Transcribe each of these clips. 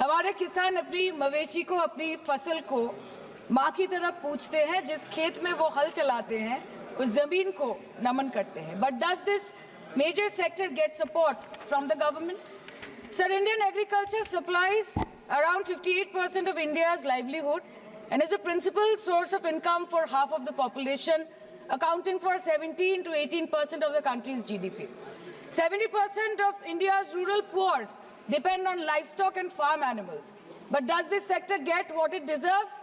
हमारे किसान अपनी मवेशी को, अपनी फसल को माँ की तरफ पूछते हैं। जिस खेत में वो हल चलाते हैं उस जमीन को नमन करते हैं। But does this major sector get support from the government? Sir, Indian agriculture supplies around 58% of India's livelihood and is a principal source of income for half of the population, accounting for 17 to 18% of the country's GDP. 70% of India's rural poor depend on livestock and farm animals. But does this sector get what it deserves?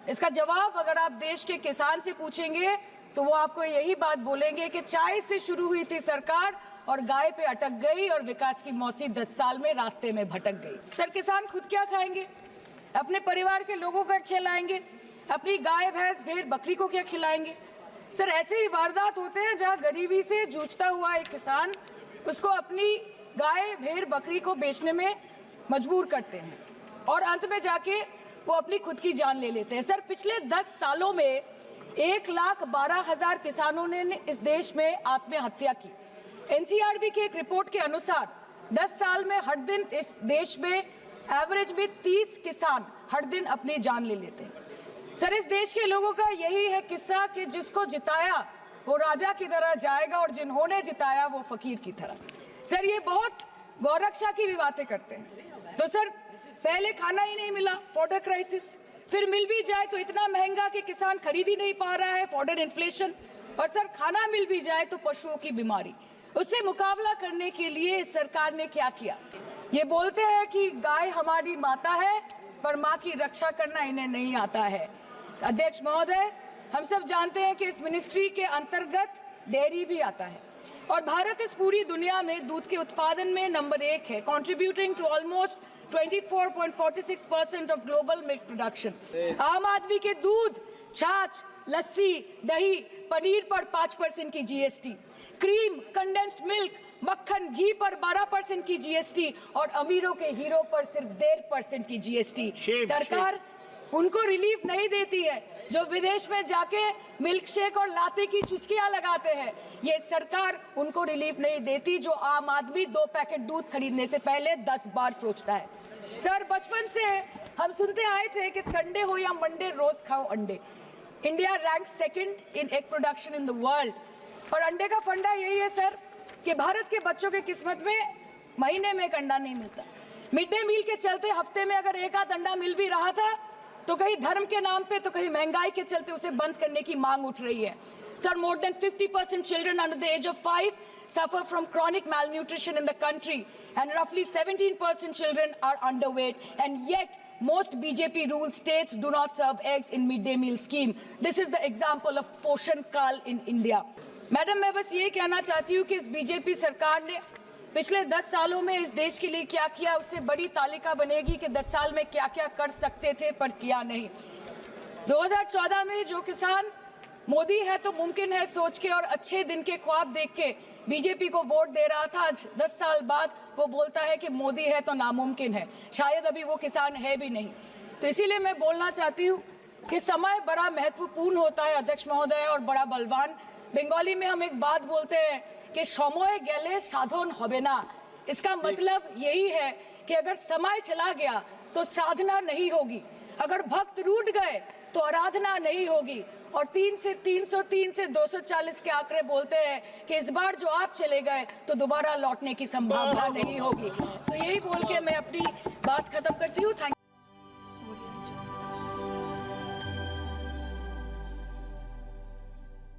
इसका जवाब अगर आप देश के किसान से पूछेंगे तो वो आपको यही बात बोलेंगे कि चाय से शुरू हुई थी सरकार और गाय पे अटक गई और विकास की मौसी 10 साल में रास्ते में भटक गई। सर, किसान खुद क्या खाएंगे? अपने परिवार के लोगों को खिलाएंगे? अपनी गाय भैंस भेड़ बकरी को क्या खिलाएंगे? सर, ऐसे ही वारदात होते हैं जहां गरीबी से जूझता हुआ एक किसान उसको अपनी गाय भेड़ बकरी को बेचने में मजबूर करते हैं और अंत में जाके वो अपनी खुद की जान ले लेते हैं। सर, पिछले 10 सालों में 1,12,000 किसानों ने इस देश में आत्महत्या की। एनसीआरबी की एक रिपोर्ट के अनुसार 10 साल में हर दिन इस देश में एवरेज में 30 किसान हर दिन अपनी जान ले लेते हैं। सर, इस देश के लोगों का यही है किस्सा कि जिसको जिताया वो राजा की तरह जाएगा और जिन्होंने जिताया वो फकीर की तरह। सर, ये बहुत गौरक्षा की भी बातें करते हैं। तो सर, पहले खाना ही नहीं मिला, फॉडर क्राइसिस, फिर मिल भी जाए तो इतना महंगा कि किसान खरीद ही नहीं पा रहा है, फॉडर इन्फ्लेशन, और सर खाना मिल भी जाए तो पशुओं की बीमारी। उससे मुकाबला करने के लिए इस सरकार ने क्या किया? ये बोलते हैं कि गाय हमारी माता है पर माँ की रक्षा करना इन्हें नहीं आता है। अध्यक्ष महोदय, हम सब जानते हैं कि इस मिनिस्ट्री के अंतर्गत डेयरी भी आता है और भारत इस पूरी दुनिया में दूध के उत्पादन में नंबर 1 है, contributing to almost 24.46% of global milk production. आम आदमी के दूध, छाछ, लस्सी, दही, पनीर पर 5% की जीएसटी, क्रीम, कंडेंस्ड मिल्क, मक्खन, घी पर 12% की जीएसटी और अमीरों के हीरो पर सिर्फ 1.5% की जीएसटी। सरकार उनको रिलीफ नहीं देती है जो विदेश में जाके मिल्क शेक और लाते की चुस्कियां लगाते हैं। ये सरकार उनको रिलीफ नहीं देती जो आम आदमी 2 पैकेट दूध खरीदने से पहले 10 बार सोचता है। सर, बचपन से हम सुनते आए थे कि संडे हो या मंडे रोज खाओ अंडे। India rank 2nd in egg production in the world और अंडे का फंडा यही है सर कि भारत के बच्चों के किस्मत में महीने में एक अंडा नहीं मिलता। मिड डे मील के चलते हफ्ते में अगर एक आध अंडा मिल भी रहा था तो कहीं धर्म के नाम पे तो कहीं महंगाई के चलते उसे बंद करने की मांग उठ रही है। Sir, more than 50% children under the age of 5 suffer from chronic malnutrition in the country and roughly 17% children are underweight, and yet most BJP ruled states do not serve eggs in midday meal scheme. This is the example of Poshan Kal in India. Madam, मैं बस ये कहना चाहती हूँ कि इस BJP सरकार ने पिछले 10 सालों में इस देश के लिए क्या किया, उससे बड़ी तालिका बनेगी कि 10 साल में क्या क्या कर सकते थे पर किया नहीं। 2014 में जो किसान मोदी है तो मुमकिन है सोच के और अच्छे दिन के ख्वाब देख के बीजेपी को वोट दे रहा था, आज 10 साल बाद वो बोलता है कि मोदी है तो नामुमकिन है। शायद अभी वो किसान है भी नहीं। तो इसीलिए मैं बोलना चाहती हूँ कि समय बड़ा महत्वपूर्ण होता है अध्यक्ष महोदय और बड़ा बलवान। बंगाली में हम एक बात बोलते हैं कि समय गेले साधन होबे ना। इसका मतलब यही है कि अगर समय चला गया तो साधना नहीं होगी, अगर भक्त रूठ गए तो आराधना नहीं होगी। और 3 से 303 से 240 के आंकड़े बोलते हैं कि इस बार जो आप चले गए तो दोबारा लौटने की संभावना नहीं होगी। तो यही बोल के मैं अपनी बात खत्म करती हूँ। Thank you.